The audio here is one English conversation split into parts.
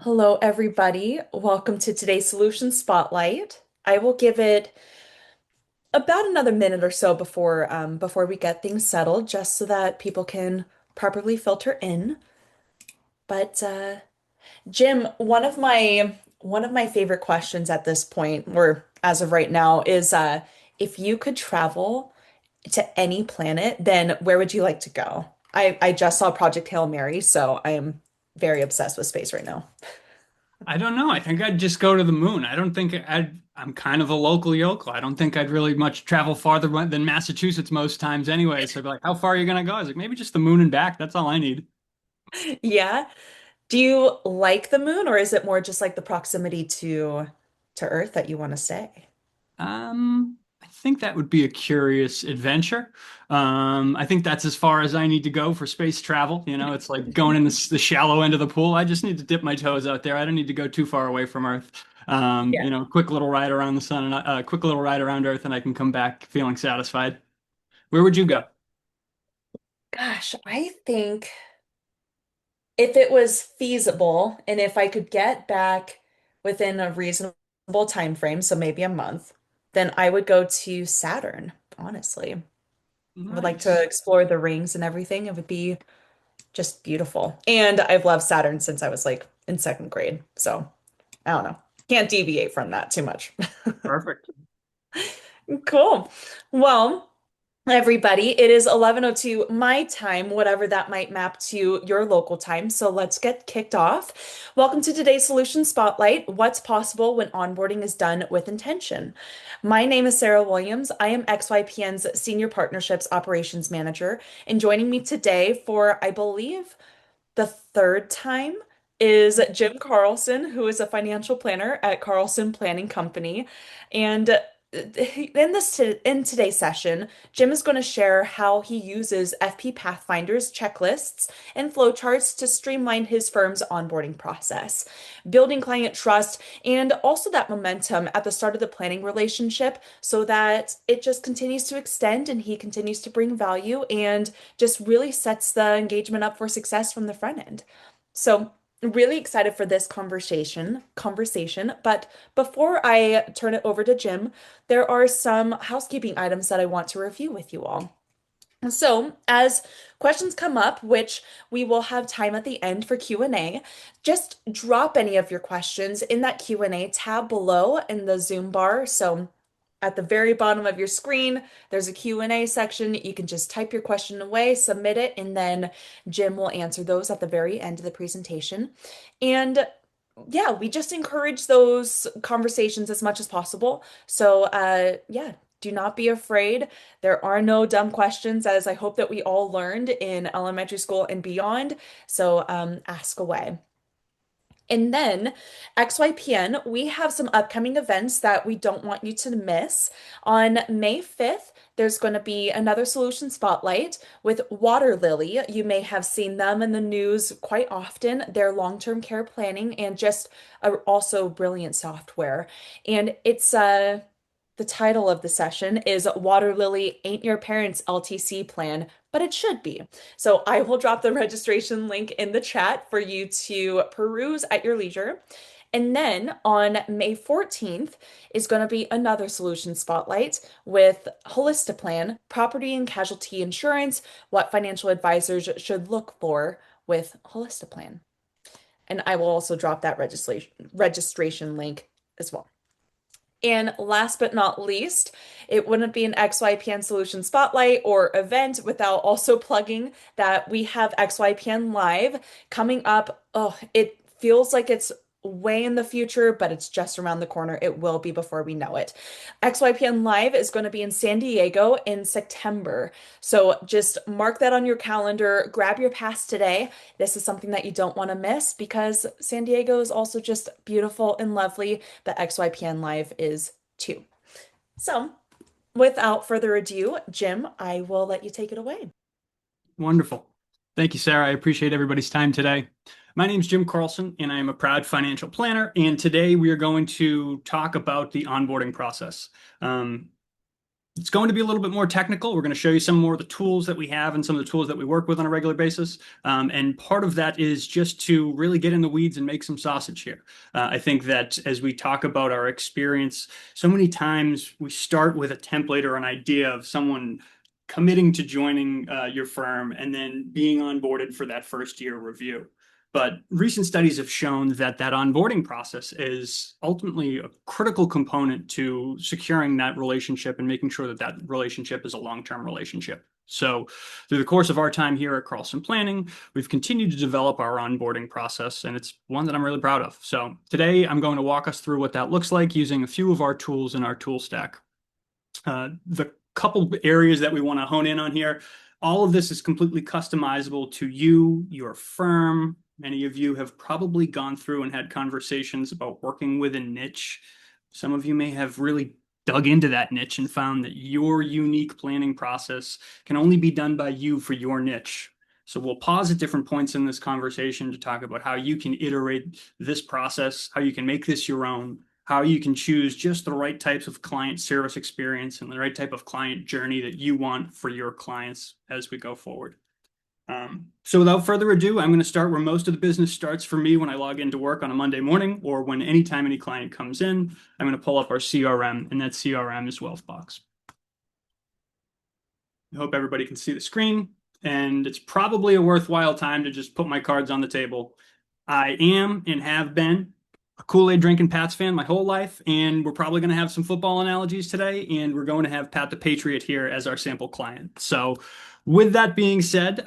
Hello, everybody. Welcome to today's Solution Spotlight. I will give it about another minute or so before we get things settled, just so that people can properly filter in. But Jim, one of my favorite questions at this point, or as of right now, is if you could travel to any planet, then where would you like to go? I just saw Project Hail Mary, so I am very obsessed with space right now. I don't know. I think I'd just go to the moon. I don't think I'm kind of a local yokel. I don't think I'd really much travel farther than Massachusetts most times anyway. So I'd be like, how far are you gonna go? I was like, maybe just the moon and back. That's all I need. Yeah. Do you like the moon, or is it more just like the proximity to Earth that you want to stay? I think that would be a curious adventure. I think that's as far as I need to go for space travel. It's like going in the shallow end of the pool. I just need to dip my toes out there. I don't need to go too far away from Earth. Yeah. Quick little ride around the sun and quick little ride around Earth, and I can come back feeling satisfied. Where would you go? Gosh, I think if it was feasible and if I could get back within a reasonable time frame, so maybe a month, then I would go to Saturn, honestly. I would like to Nice. explore the rings and everything. It would be just beautiful. And I've loved Saturn since I was like in second grade. So I don't know. Can't deviate from that too much. Perfect. Cool. Well, everybody, it is 11:02 my time, whatever that might map to your local time. So let's get kicked off. Welcome to today's Solution Spotlight, what's possible when onboarding is done with intention. My name is Sarah Williams. I am XYPN's Senior Partnerships Operations Manager, and joining me today for, I believe, the third time is Jim Carlson, who is a financial planner at Carlson Planning Company. And in today's session, Jim is going to share how he uses fpPathfinder's checklists and flowcharts to streamline his firm's onboarding process, building client trust, and also that momentum at the start of the planning relationship so that it just continues to extend and he continues to bring value and just really sets the engagement up for success from the front end. So, really excited for this conversation, but before I turn it over to Jim, there are some housekeeping items that I want to review with you all. So, as questions come up, which we will have time at the end for Q&A, just drop any of your questions in that Q&A tab below in the Zoom bar. So, at the very bottom of your screen, there's a Q&A section. You can just type your question away, submit it, and then Jim will answer those at the very end of the presentation. And yeah, we just encourage those conversations as much as possible. So, yeah, do not be afraid. There are no dumb questions, as I hope that we all learned in elementary school and beyond. So, ask away. And then XYPN, we have some upcoming events that we don't want you to miss. On May 5th, there's going to be another solution spotlight with Water Lily. You may have seen them in the news quite often. They're long-term care planning and just also brilliant software. And it's the title of the session is Water Lily Ain't Your Parents' LTC Plan, but it should be. So I will drop the registration link in the chat for you to peruse at your leisure. And then on May 14th is going to be another solution spotlight with Holistiplan, property and casualty insurance, what financial advisors should look for with Holistiplan. And I will also drop that registration link as well. And last but not least, it wouldn't be an XYPN Solution Spotlight or event without also plugging that we have XYPN Live coming up. Oh, it feels like it's way in the future, but it's just around the corner. It will be before we know it. XYPN Live is going to be in San Diego in September. So just mark that on your calendar, grab your pass today. This is something that you don't want to miss because San Diego is also just beautiful and lovely, but XYPN Live is too. So, without further ado, Jim, I will let you take it away. Wonderful. Thank you, Sarah. I appreciate everybody's time today. My name is Jim Carlson, and I am a proud financial planner. And today we are going to talk about the onboarding process. Um, It's going to be a little bit more technical. We're going to show you some more of the tools that we have and some of the tools that we work with on a regular basis. And part of that is just to really get in the weeds and make some sausage here. I think that as we talk about our experience, so many times we start with a template or an idea of someone committing to joining your firm and then being onboarded for that first year review. But recent studies have shown that that onboarding process is ultimately a critical component to securing that relationship and making sure that that relationship is a long-term relationship. So through the course of our time here at Carlson Planning, we've continued to develop our onboarding process, and it's one that I'm really proud of. So today I'm going to walk us through what that looks like using a few of our tools in our tool stack. The couple areas that we want to hone in on here, all of this is completely customizable to you, your firm. Many of you have probably gone through and had conversations about working with a niche. Some of you may have really dug into that niche and found that your unique planning process can only be done by you for your niche. So we'll pause at different points in this conversation to talk about how you can iterate this process, how you can make this your own, how you can choose just the right types of client service experience and the right type of client journey that you want for your clients as we go forward. So without further ado, I'm going to start where most of the business starts for me when I log into work on a Monday morning or when anytime any client comes in. I'm going to pull up our CRM, and that CRM is Wealthbox. I hope everybody can see the screen, and it's probably a worthwhile time to just put my cards on the table. I am and have been a Kool-Aid drinking Pats fan my whole life, and we're probably going to have some football analogies today, and we're going to have Pat the Patriot here as our sample client. So with that being said,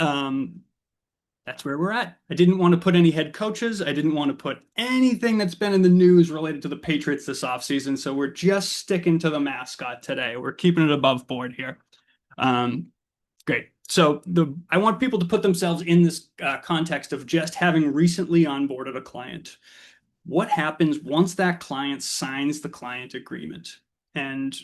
that's where we're at. I didn't want to put any head coaches. I didn't want to put anything that's been in the news related to the Patriots this offseason. So we're just sticking to the mascot today. We're keeping it above board here. Great. So I want people to put themselves in this context of just having recently onboarded a client. What happens once that client signs the client agreement? And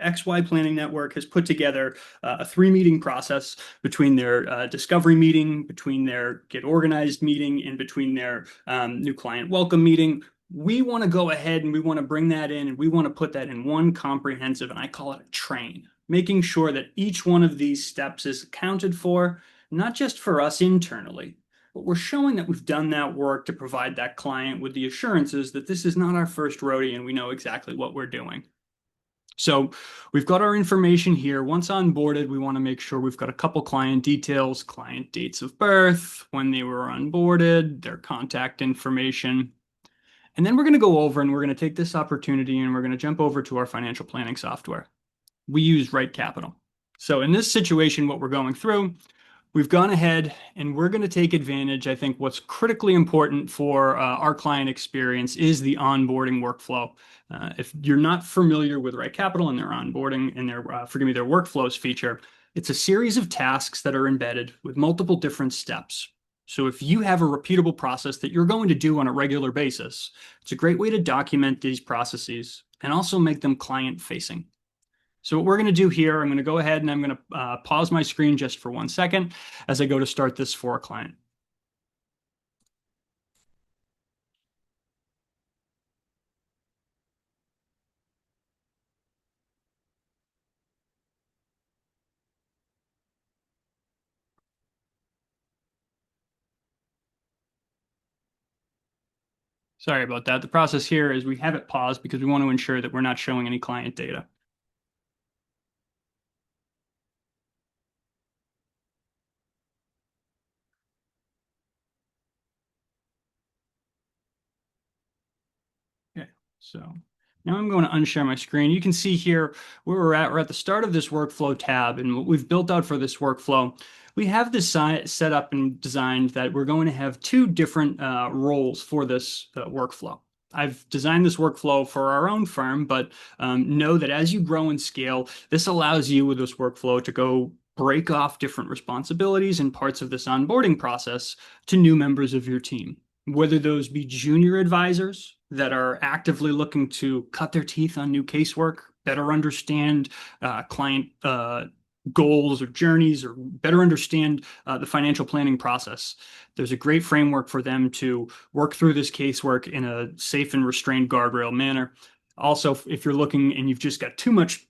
XY Planning Network has put together a 3 meeting process between their discovery meeting, between their get organized meeting, and between their new client welcome meeting. We want to go ahead and we want to bring that in and we want to put that in one comprehensive, and I call it a train, making sure that each one of these steps is accounted for, not just for us internally, but we're showing that we've done that work to provide that client with the assurances that this is not our first rodeo and we know exactly what we're doing. So we've got our information here. Once onboarded, we want to make sure we've got a couple client details, client dates of birth, when they were onboarded, their contact information. And then we're going to go over and we're going to take this opportunity and we're going to jump over to our financial planning software. We use Right Capital. So in this situation, what we're going through, we've gone ahead and we're going to take advantage. I think what's critically important for our client experience is the onboarding workflow. If you're not familiar with Right Capital and their onboarding and their, their workflows feature, it's a series of tasks that are embedded with multiple different steps. So if you have a repeatable process that you're going to do on a regular basis, it's a great way to document these processes and also make them client facing. So what we're going to do here, I'm going to go ahead and I'm going to pause my screen just for 1 second as I go to start this for a client. Sorry about that. The process here is we have it paused because we want to ensure that we're not showing any client data. Okay, so now I'm going to unshare my screen. You can see here where we're at. We're at the start of this workflow tab, and what we've built out for this workflow, we have this set up and designed that we're going to have 2 different roles for this workflow. I've designed this workflow for our own firm, but know that as you grow and scale, this allows you with this workflow to go break off different responsibilities and parts of this onboarding process to new members of your team, whether those be junior advisors that are actively looking to cut their teeth on new casework, better understand client goals or journeys, or better understand the financial planning process. There's a great framework for them to work through this casework in a safe and restrained guardrail manner. Also, if you're looking and you've just got too much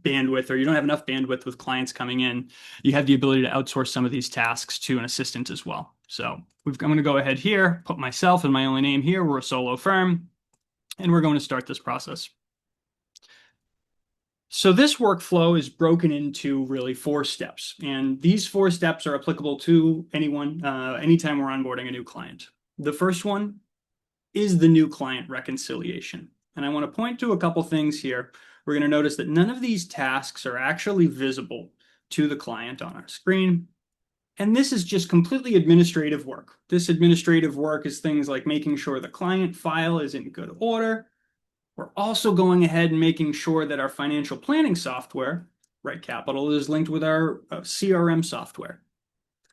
bandwidth or you don't have enough bandwidth with clients coming in, you have the ability to outsource some of these tasks to an assistant as well. So I'm going to go ahead here, put myself and my only name here. We're a solo firm, and we're going to start this process. So this workflow is broken into really 4 steps, and these 4 steps are applicable to anyone, anytime we're onboarding a new client. The first one is the new client reconciliation. And I want to point to a couple things here. We're going to notice that none of these tasks are actually visible to the client on our screen. And this is just completely administrative work. This administrative work is things like making sure the client file is in good order. We're also going ahead and making sure that our financial planning software, Right Capital, is linked with our CRM software.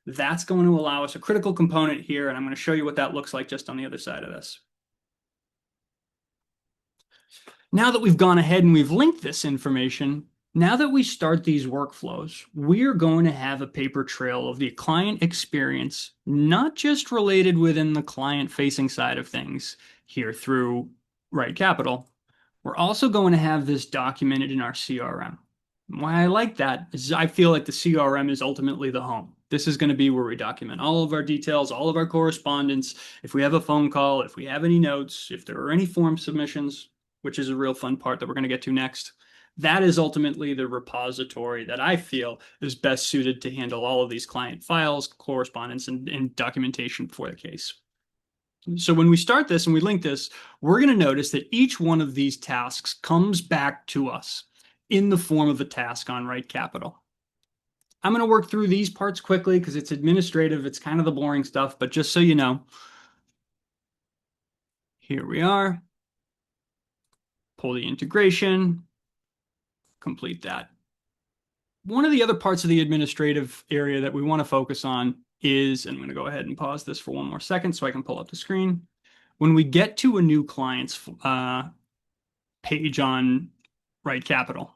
That's going to allow us a critical component here, and I'm going to show you what that looks like just on the other side of this. Now that we've gone ahead and we've linked this information, now that we start these workflows, we're going to have a paper trail of the client experience, not just related within the client-facing side of things here through Right Capital. We're also going to have this documented in our CRM. Why I like that is I feel like the CRM is ultimately the home. This is going to be where we document all of our details, all of our correspondence. If we have a phone call, if we have any notes, if there are any form submissions, which is a real fun part that we're going to get to next. That is ultimately the repository that I feel is best suited to handle all of these client files, correspondence, and documentation for the case. So when we start this and we link this, we're going to notice that each one of these tasks comes back to us in the form of a task on Right Capital. I'm going to work through these parts quickly because it's administrative. It's kind of the boring stuff, but just so you know, here we are. Pull the integration, complete that. One of the other parts of the administrative area that we want to focus on is, and I'm going to go ahead and pause this for one more second so I can pull up the screen. When we get to a new client's page on Right Capital,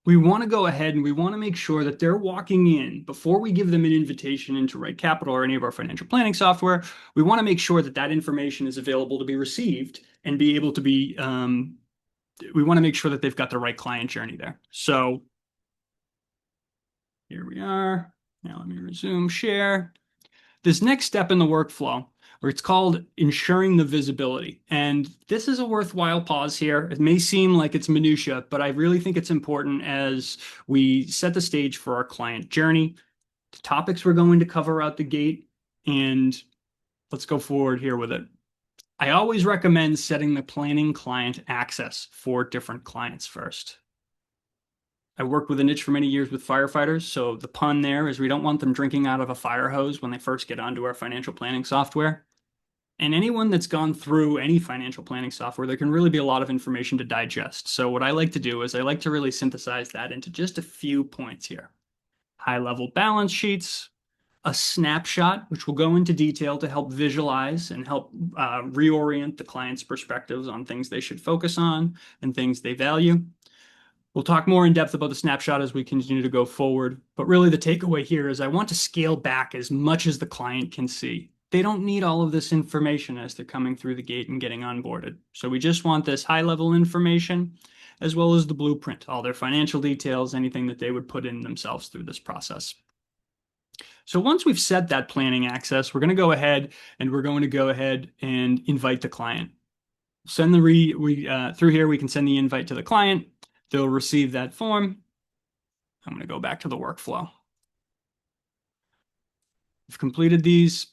we want to go ahead and we want to make sure that they're walking in before we give them an invitation into Right Capital or any of our financial planning software. We want to make sure that that information is available to be received and be able to be, we want to make sure that they've got the right client journey there. So here we are. Now let me resume share. This next step in the workflow, or it's called ensuring the visibility. And this is a worthwhile pause here. It may seem like it's minutia, but I really think it's important as we set the stage for our client journey, the topics we're going to cover out the gate, and let's go forward here with it. I always recommend setting the planning client access for different clients first. I worked with a niche for many years with firefighters, so the pun there is we don't want them drinking out of a fire hose when they first get onto our financial planning software. And anyone that's gone through any financial planning software, there can really be a lot of information to digest. So what I like to do is I like to really synthesize that into just a few points here. High-level balance sheets, a snapshot, which will go into detail to help visualize and help reorient the client's perspectives on things they should focus on and things they value. We'll talk more in depth about the snapshot as we continue to go forward, but really the takeaway here is I want to scale back as much as the client can see. They don't need all of this information as they're coming through the gate and getting onboarded. So we just want this high-level information as well as the blueprint, all their financial details, anything that they would put in themselves through this process. So once we've set that planning access, we're going to go ahead and invite the client. Send the through here, we can send the invite to the client. They'll receive that form. I'm going to go back to the workflow. We've completed these,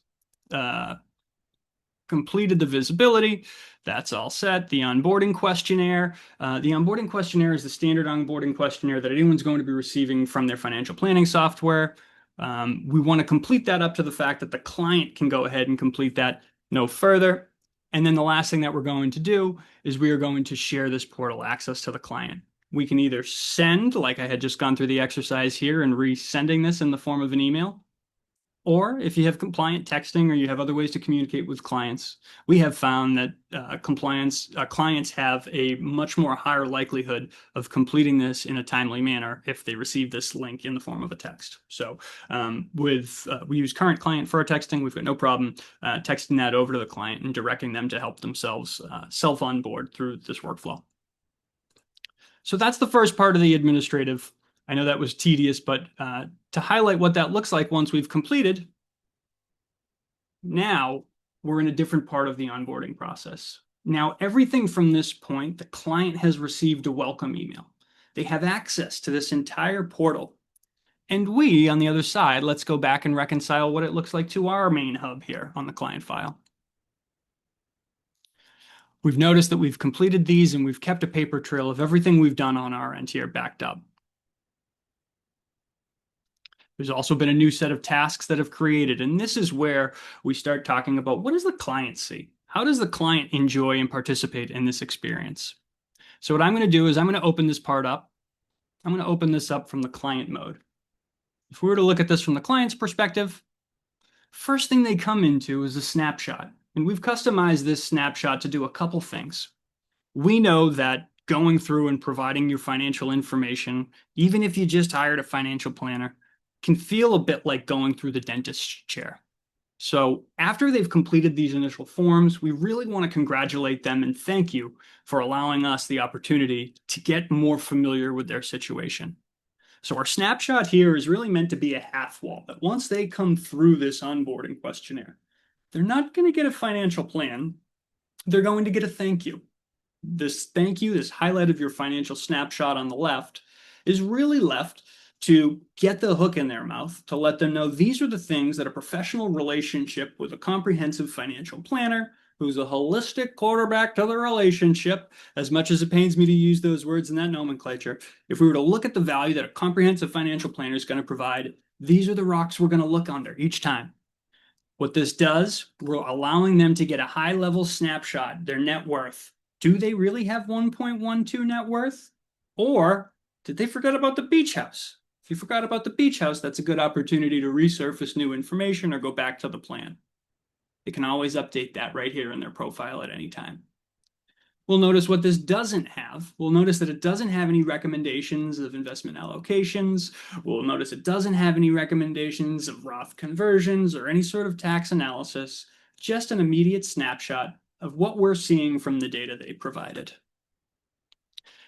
completed the visibility. That's all set. The onboarding questionnaire. The onboarding questionnaire is the standard onboarding questionnaire that anyone's going to be receiving from their financial planning software. We want to complete that up to the fact that the client can go ahead and complete that no further. And then the last thing that we're going to do is we are going to share this portal access to the client. We can either send, like I had just gone through the exercise here and resending this in the form of an email, or if you have compliant texting or you have other ways to communicate with clients, we have found that clients have a much more higher likelihood of completing this in a timely manner if they receive this link in the form of a text. So we use current client for our texting. We've got no problem texting that over to the client and directing them to help themselves self-onboard through this workflow. So that's the first part of the administrative. I know that was tedious, but to highlight what that looks like once we've completed, now we're in a different part of the onboarding process. Now, everything from this point, the client has received a welcome email. They have access to this entire portal. And we, on the other side, let's go back and reconcile what it looks like to our main hub here on the client file. We've noticed that we've completed these and we've kept a paper trail of everything we've done on our end here backed up. There's also been a new set of tasks that have created, and this is where we start talking about what does the client see? How does the client enjoy and participate in this experience? So what I'm going to do is I'm going to open this part up. I'm going to open this up from the client mode. If we were to look at this from the client's perspective, first thing they come into is a snapshot. And we've customized this snapshot to do a couple things. We know that going through and providing your financial information, even if you just hired a financial planner, can feel a bit like going through the dentist's chair. So after they've completed these initial forms, we really want to congratulate them and thank you for allowing us the opportunity to get more familiar with their situation. So our snapshot here is really meant to be a half wall, that once they come through this onboarding questionnaire, they're not going to get a financial plan. They're going to get a thank you. This thank you, this highlight of your financial snapshot on the left, is really left to get the hook in their mouth to let them know these are the things that a professional relationship with a comprehensive financial planner who's a holistic quarterback to the relationship, as much as it pains me to use those words in that nomenclature, if we were to look at the value that a comprehensive financial planner is going to provide, these are the rocks we're going to look under each time. What this does, we're allowing them to get a high level snapshot, their net worth. Do they really have 1.12 net worth? Or did they forget about the beach house? If you forgot about the beach house, that's a good opportunity to resurface new information or go back to the plan. They can always update that right here in their profile at any time. We'll notice what this doesn't have. We'll notice that it doesn't have any recommendations of investment allocations. We'll notice it doesn't have any recommendations of Roth conversions or any sort of tax analysis, just an immediate snapshot of what we're seeing from the data they provided.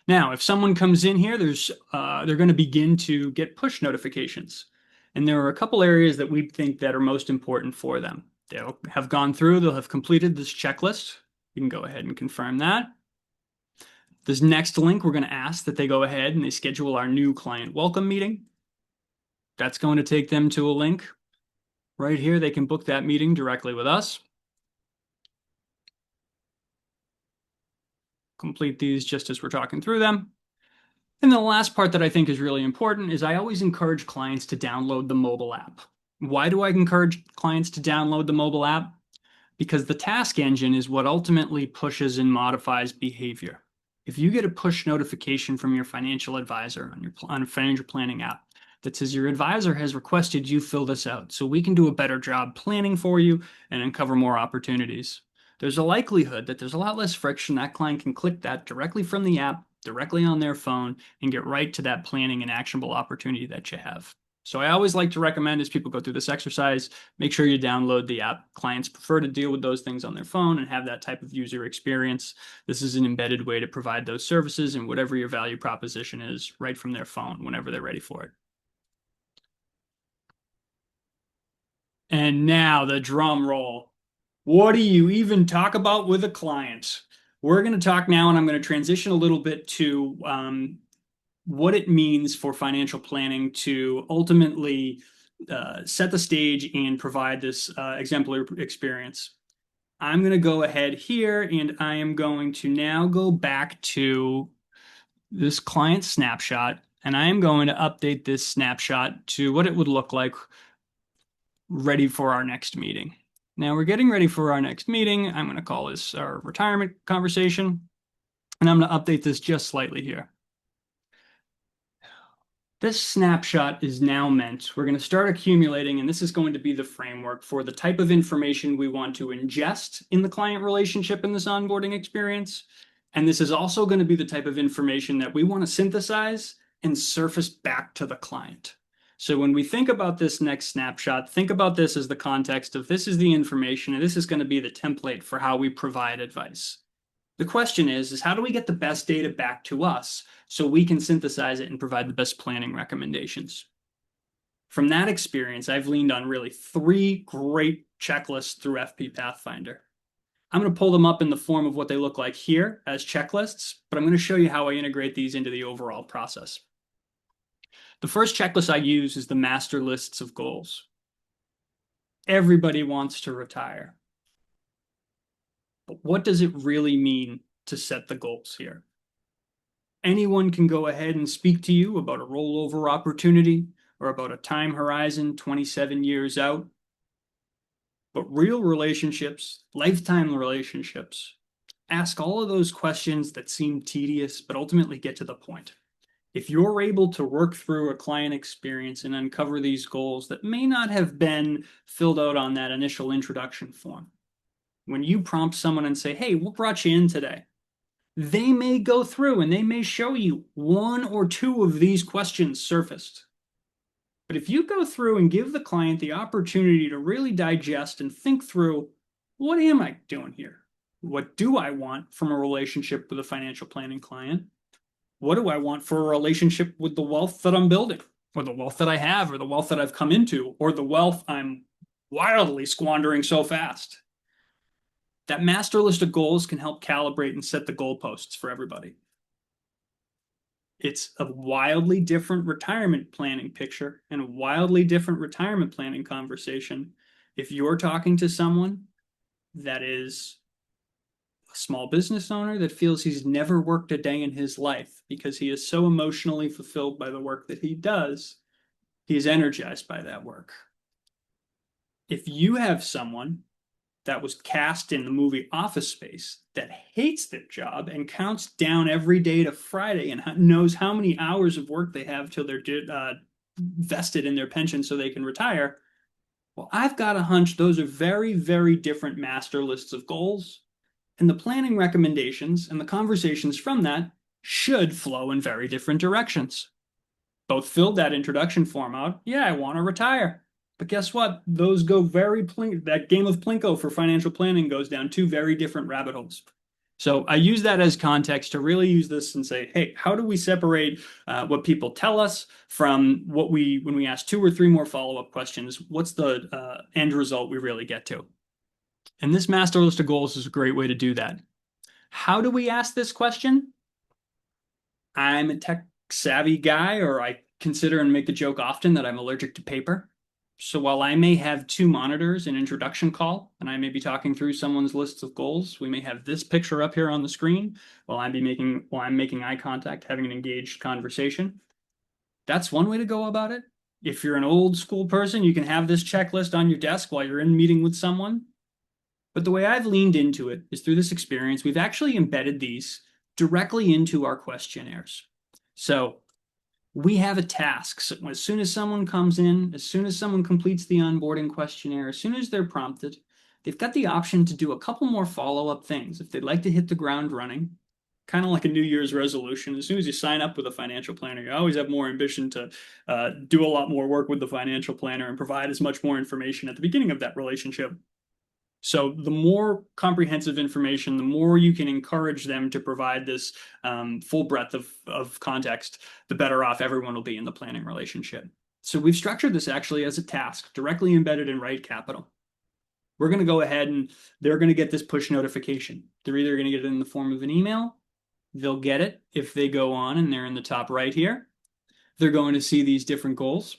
Now, if someone comes in here, they're going to begin to get push notifications. And there are a couple areas that we think that are most important for them. They'll have gone through, they'll have completed this checklist. You can go ahead and confirm that. This next link, we're going to ask that they go ahead and they schedule our new client welcome meeting. That's going to take them to a link. Right here, they can book that meeting directly with us. Complete these just as we're talking through them. And the last part that I think is really important is I always encourage clients to download the mobile app. Why do I encourage clients to download the mobile app? Because the task engine is what ultimately pushes and modifies behavior. If you get a push notification from your financial advisor on a financial planning app that says your advisor has requested you fill this out so we can do a better job planning for you and uncover more opportunities, there's a likelihood that there's a lot less friction. That client can click that directly from the app, directly on their phone, and get right to that planning and actionable opportunity that you have. So I always like to recommend as people go through this exercise, make sure you download the app. Clients prefer to deal with those things on their phone and have that type of user experience. This is an embedded way to provide those services and whatever your value proposition is right from their phone whenever they're ready for it. And now the drum roll. What do you even talk about with a client? We're going to talk now, and I'm going to transition a little bit to what it means for financial planning to ultimately set the stage and provide this exemplary experience. I'm going to go ahead here and I am going to now go back to this client snapshot and I am going to update this snapshot to what it would look like ready for our next meeting. Now we're getting ready for our next meeting. I'm going to call this our retirement conversation and I'm going to update this just slightly here. This snapshot is now meant, we're going to start accumulating, and this is going to be the framework for the type of information we want to ingest in the client relationship in this onboarding experience. And this is also going to be the type of information that we want to synthesize and surface back to the client. So when we think about this next snapshot, think about this as the context of this is the information, and this is going to be the template for how we provide advice. The question is how do we get the best data back to us so we can synthesize it and provide the best planning recommendations? From that experience, I've leaned on really three great checklists through fpPathfinder. I'm going to pull them up in the form of what they look like here as checklists, but I'm going to show you how I integrate these into the overall process. The first checklist I use is the master lists of goals. Everybody wants to retire. But what does it really mean to set the goals here? Anyone can go ahead and speak to you about a rollover opportunity or about a time horizon 27 years out. But real relationships, lifetime relationships, ask all of those questions that seem tedious, but ultimately get to the point. If you're able to work through a client experience and uncover these goals that may not have been filled out on that initial introduction form, when you prompt someone and say, hey, what brought you in today? They may go through and they may show you one or two of these questions surfaced. But if you go through and give the client the opportunity to really digest and think through, what am I doing here? What do I want from a relationship with a financial planning client? What do I want for a relationship with the wealth that I'm building, or the wealth that I have, or the wealth that I've come into, or the wealth I'm wildly squandering so fast? That master list of goals can help calibrate and set the goalposts for everybody. It's a wildly different retirement planning picture and a wildly different retirement planning conversation if you're talking to someone that is a small business owner that feels he's never worked a day in his life because he is so emotionally fulfilled by the work that he does, he's energized by that work. If you have someone that was cast in the movie Office Space that hates their job and counts down every day to Friday and knows how many hours of work they have till they're vested in their pension so they can retire. Well, I've got a hunch those are very, very different master lists of goals. And the planning recommendations and the conversations from that should flow in very different directions. Both filled that introduction form out. Yeah, I want to retire. But guess what? Those go that game of Plinko for financial planning goes down two very different rabbit holes. So I use that as context to really use this and say, hey, how do we separate what people tell us from when we ask two or three more follow-up questions, what's the end result we really get to? And this master list of goals is a great way to do that. How do we ask this question? I'm a tech savvy guy, or I consider and make the joke often that I'm allergic to paper. So while I may have two monitors, an introduction call, and I may be talking through someone's lists of goals, we may have this picture up here on the screen while I'm making eye contact, having an engaged conversation. That's one way to go about it. If you're an old school person, you can have this checklist on your desk while you're in meeting with someone. But the way I've leaned into it is through this experience, we've actually embedded these directly into our questionnaires. So we have a task. So as soon as someone comes in, as soon as someone completes the onboarding questionnaire, as soon as they're prompted, they've got the option to do a couple more follow-up things. If they'd like to hit the ground running, kind of like a New Year's resolution, as soon as you sign up with a financial planner, you always have more ambition to do a lot more work with the financial planner and provide as much more information at the beginning of that relationship. So the more comprehensive information, the more you can encourage them to provide this full breadth of context, the better off everyone will be in the planning relationship. So we've structured this actually as a task directly embedded in Right Capital. We're going to go ahead and they're going to get this push notification. They're either going to get it in the form of an email. They'll get it if they go on and they're in the top right here. They're going to see these different goals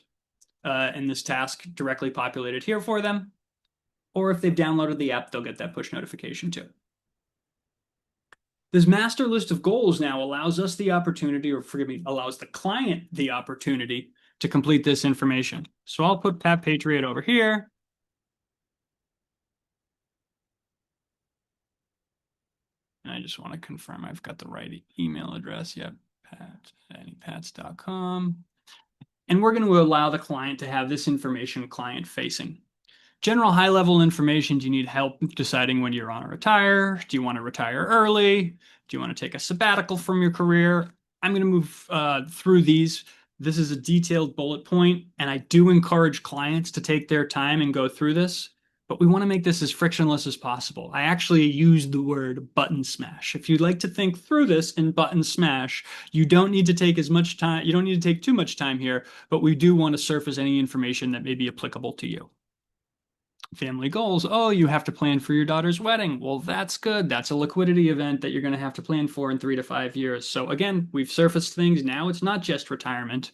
and this task directly populated here for them. Or if they've downloaded the app, they'll get that push notification too. This master list of goals now allows us the opportunity, or forgive me, allows the client the opportunity to complete this information. So I'll put Pat Patriot over here. And I just want to confirm I've got the right email address. Yep, pat@anypats.com. And we're going to allow the client to have this information client facing. General high-level information. Do you need help deciding when you want to retire? Do you want to retire early? Do you want to take a sabbatical from your career? I'm going to move through these. This is a detailed bullet point, and I do encourage clients to take their time and go through this. but we want to make this as frictionless as possible. I actually use the word button smash. If you'd like to think through this in button smash, you don't need to take as much time, you don't need to take too much time here, but we do want to surface any information that may be applicable to you. Family goals. Oh, you have to plan for your daughter's wedding. Well, that's good. That's a liquidity event that you're going to have to plan for in 3 to 5 years. So again, we've surfaced things. Now it's not just retirement.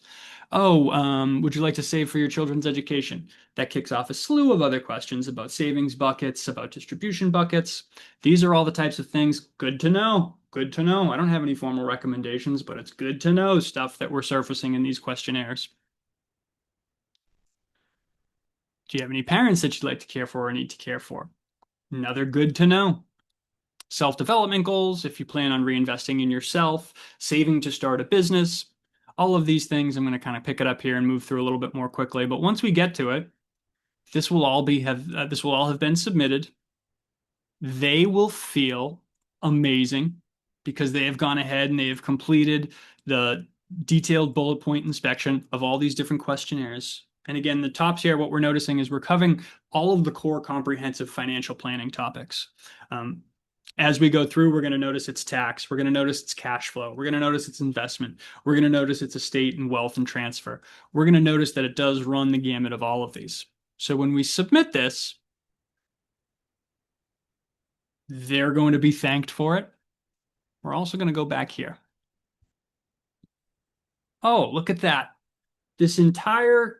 Oh, would you like to save for your children's education? That kicks off a slew of other questions about savings buckets, about distribution buckets. These are all the types of things. Good to know. Good to know. I don't have any formal recommendations, but it's good to know stuff that we're surfacing in these questionnaires. Do you have any parents that you'd like to care for or need to care for? Another good to know. Self-development goals, if you plan on reinvesting in yourself, saving to start a business, all of these things. I'm going to kind of pick it up here and move through a little bit more quickly. But once we get to it, this will all have been submitted. They will feel amazing because they have gone ahead and they have completed the detailed bullet point inspection of all these different questionnaires. And again, the tops here, what we're noticing is we're covering all of the core comprehensive financial planning topics. As we go through, we're going to notice its tax. We're going to notice its cash flow. We're going to notice its investment. We're going to notice its estate and wealth and transfer. We're going to notice that it does run the gamut of all of these. So when we submit this, they're going to be thanked for it. We're also going to go back here. Oh, look at that. This entire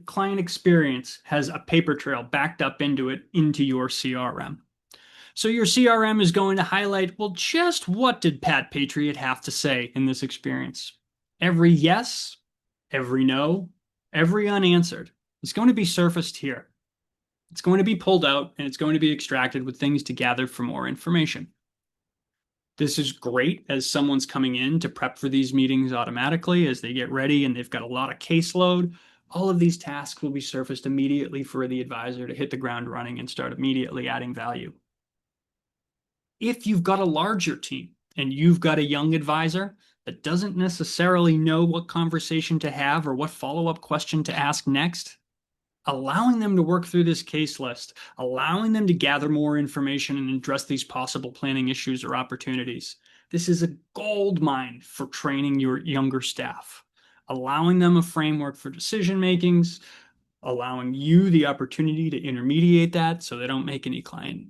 client experience has a paper trail backed up into it, into your CRM. So your CRM is going to highlight, well, just what did Pat Patriot have to say in this experience? Every yes, every no, every unanswered is going to be surfaced here. It's going to be pulled out and it's going to be extracted with things to gather for more information. This is great as someone's coming in to prep for these meetings automatically as they get ready and they've got a lot of caseload. All of these tasks will be surfaced immediately for the advisor to hit the ground running and start immediately adding value. If you've got a larger team and you've got a young advisor that doesn't necessarily know what conversation to have or what follow-up question to ask next, allowing them to work through this case list, allowing them to gather more information and address these possible planning issues or opportunities. This is a gold mine for training your younger staff, allowing them a framework for decision makings, allowing you the opportunity to intermediate that so they don't make any client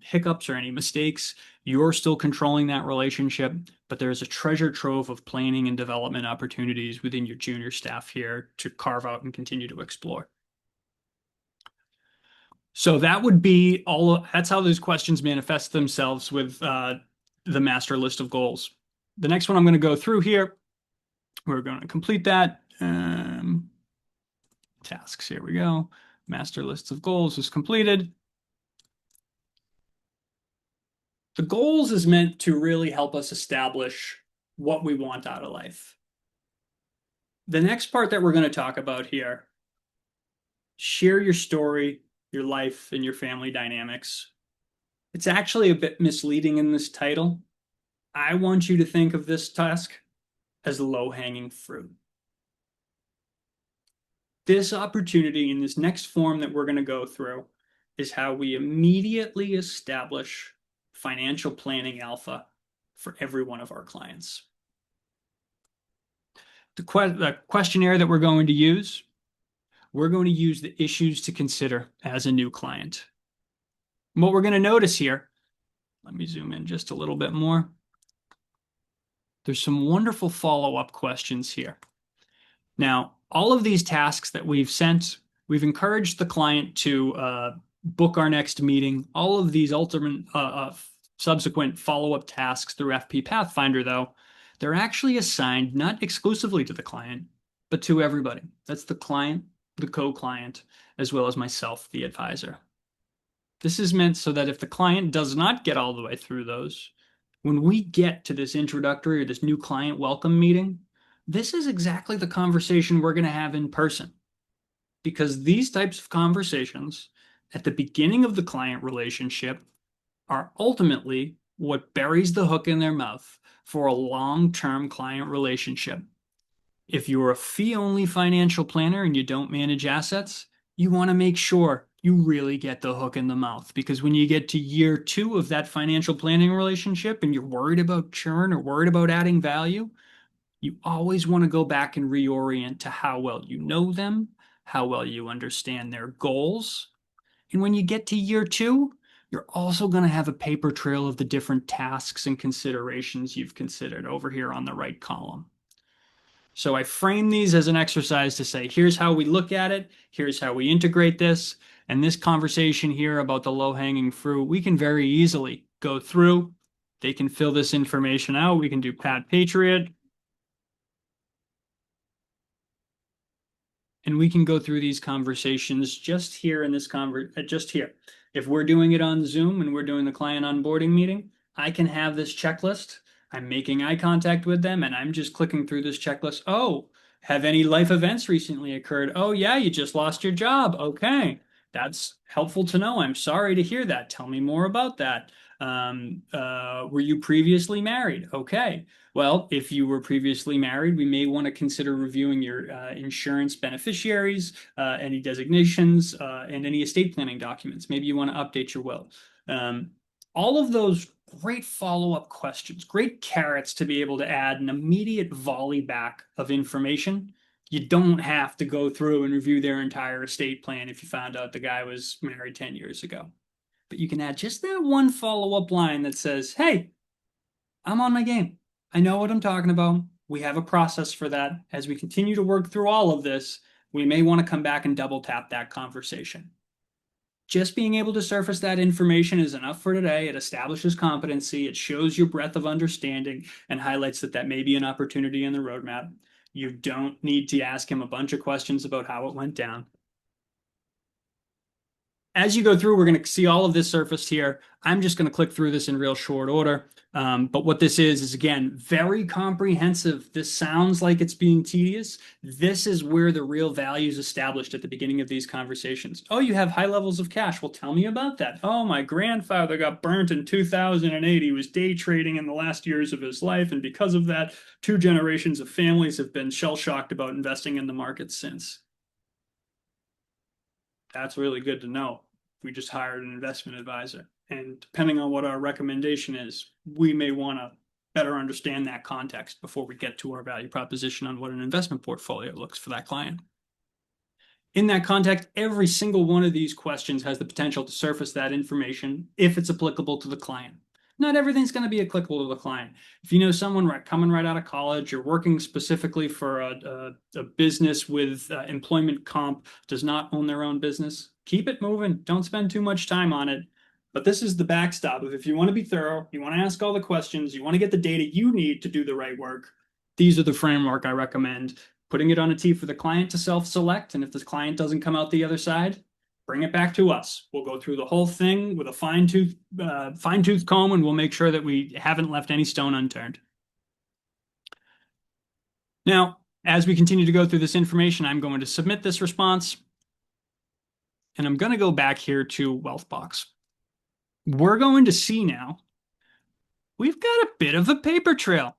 hiccups or any mistakes. You're still controlling that relationship, but there's a treasure trove of planning and development opportunities within your junior staff here to carve out and continue to explore. So that would be that's how those questions manifest themselves with the master list of goals. The next one I'm going to go through here, we're going to complete that. Tasks, here we go. Master list of goals is completed. The goals is meant to really help us establish what we want out of life. The next part that we're going to talk about here, share your story, your life, and your family dynamics. It's actually a bit misleading in this title. I want you to think of this task as low-hanging fruit. This opportunity in this next form that we're going to go through is how we immediately establish financial planning alpha for every one of our clients. The questionnaire that we're going to use, we're going to use the issues to consider as a new client. And what we're going to notice here, let me zoom in just a little bit more. There's some wonderful follow-up questions here. Now, all of these tasks that we've sent, we've encouraged the client to book our next meeting. All of these ultimate subsequent follow-up tasks through fpPathfinder, though, they're actually assigned not exclusively to the client, but to everybody. That's the client, the co-client, as well as myself, the advisor. This is meant so that if the client does not get all the way through those, when we get to this introductory or this new client welcome meeting, this is exactly the conversation we're going to have in person. Because these types of conversations at the beginning of the client relationship are ultimately what buries the hook in their mouth for a long-term client relationship. If you're a fee-only financial planner and you don't manage assets, you want to make sure you really get the hook in the mouth because when you get to year two of that financial planning relationship and you're worried about churn or worried about adding value, you always want to go back and reorient to how well you know them, how well you understand their goals. And when you get to year two, you're also going to have a paper trail of the different tasks and considerations you've considered over here on the right column. So I frame these as an exercise to say, here's how we look at it, here's how we integrate this, and this conversation here about the low-hanging fruit, we can very easily go through. They can fill this information out. We can do Pat Patriot, and we can go through these conversations just here in this just here. If we're doing it on Zoom and we're doing the client onboarding meeting, I can have this checklist. I'm making eye contact with them and I'm just clicking through this checklist. Oh, have any life events recently occurred? Oh, yeah, you just lost your job. Okay, that's helpful to know. I'm sorry to hear that. Tell me more about that. Were you previously married? Okay. Well, if you were previously married, we may want to consider reviewing your insurance beneficiaries, any designations, and any estate planning documents. Maybe you want to update your will. Um, all of those great follow-up questions, great carrots to be able to add an immediate volley back of information. You don't have to go through and review their entire estate plan if you found out the guy was married 10 years ago. But you can add just that one follow-up line that says, hey, I'm on my game. I know what I'm talking about. We have a process for that. As we continue to work through all of this, we may want to come back and double tap that conversation. Just being able to surface that information is enough for today. It establishes competency, it shows your breadth of understanding, and highlights that that may be an opportunity in the roadmap. You don't need to ask him a bunch of questions about how it went down. As you go through, we're going to see all of this surfaced here. I'm just going to click through this in real short order. But what this is again, very comprehensive. This sounds like it's being tedious. This is where the real value is established at the beginning of these conversations. Oh, you have high levels of cash. Well, tell me about that. Oh, my grandfather got burnt in 2008. He was day trading in the last years of his life. And because of that, two generations of families have been shell-shocked about investing in the market since. That's really good to know. We just hired an investment advisor. And depending on what our recommendation is, we may want to better understand that context before we get to our value proposition on what an investment portfolio looks for that client. In that context, every single one of these questions has the potential to surface that information if it's applicable to the client. Not everything's going to be applicable to the client. If you know someone coming right out of college or working specifically for a business with employment comp, does not own their own business, keep it moving. Don't spend too much time on it. But this is the backstop of if you want to be thorough, you want to ask all the questions, you want to get the data you need to do the right work, these are the framework I recommend. Putting it on a tee for the client to self-select, and if the client doesn't come out the other side, bring it back to us. We'll go through the whole thing with a fine-tooth comb, and we'll make sure that we haven't left any stone unturned. Now, as we continue to go through this information, I'm going to submit this response, and I'm going to go back here to Wealthbox. We're going to see now we've got a bit of a paper trail.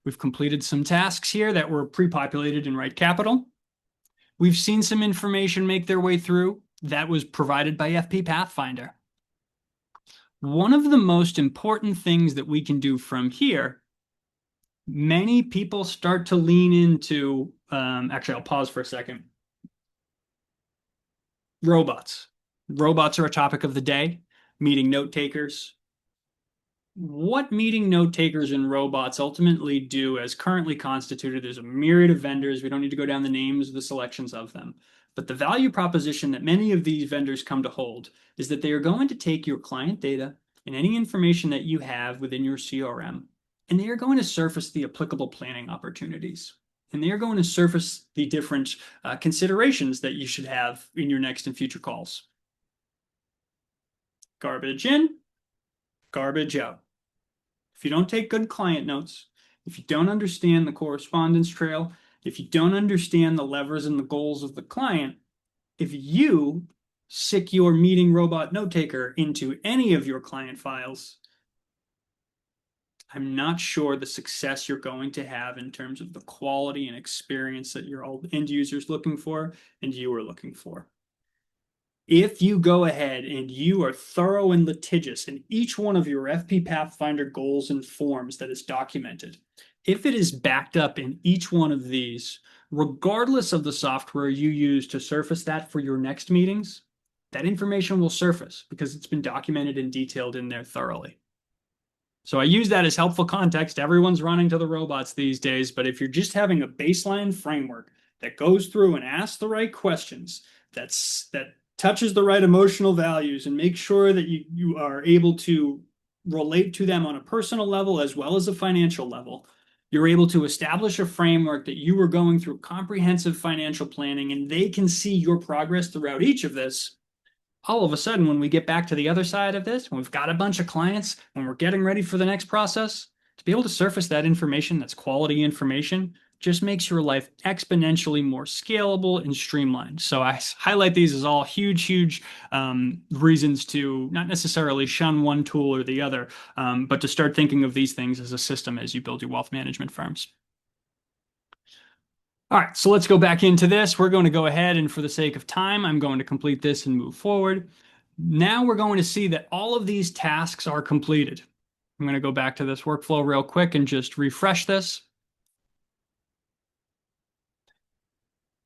We've completed some tasks here that were pre-populated in Right Capital. We've seen some information make their way through that was provided by fpPathfinder. One of the most important things that we can do from here, many people start to lean into, actually, I'll pause for a second. Robots. Robots are a topic of the day, meeting note takers. What meeting note takers and robots ultimately do as currently constituted, there's a myriad of vendors. We don't need to go down the names of the selections of them. But the value proposition that many of these vendors come to hold is that they are going to take your client data and any information that you have within your CRM, and they are going to surface the applicable planning opportunities. And they are going to surface the different considerations that you should have in your next and future calls. Garbage in, garbage out. If you don't take good client notes, if you don't understand the correspondence trail, if you don't understand the levers and the goals of the client, if you stick your meeting robot note taker into any of your client files, I'm not sure the success you're going to have in terms of the quality and experience that your end user's looking for and you are looking for. If you go ahead and you are thorough and litigious in each one of your fpPathfinder goals and forms that is documented, if it is backed up in each one of these, regardless of the software you use to surface that for your next meetings, that information will surface because it's been documented and detailed in there thoroughly. So I use that as helpful context. Everyone's running to the robots these days, but if you're just having a baseline framework that goes through and asks the right questions, that touches the right emotional values and makes sure that you are able to relate to them on a personal level as well as a financial level, you're able to establish a framework that you are going through comprehensive financial planning and they can see your progress throughout each of this. All of a sudden, when we get back to the other side of this, when we've got a bunch of clients, when we're getting ready for the next process, to be able to surface that information, that's quality information, just makes your life exponentially more scalable and streamlined. So I highlight these as all huge reasons to not necessarily shun one tool or the other, but to start thinking of these things as a system as you build your wealth management firms. All right, so let's go back into this. We're going to go ahead and for the sake of time, I'm going to complete this and move forward. Now we're going to see that all of these tasks are completed. I'm going to go back to this workflow real quick and just refresh this.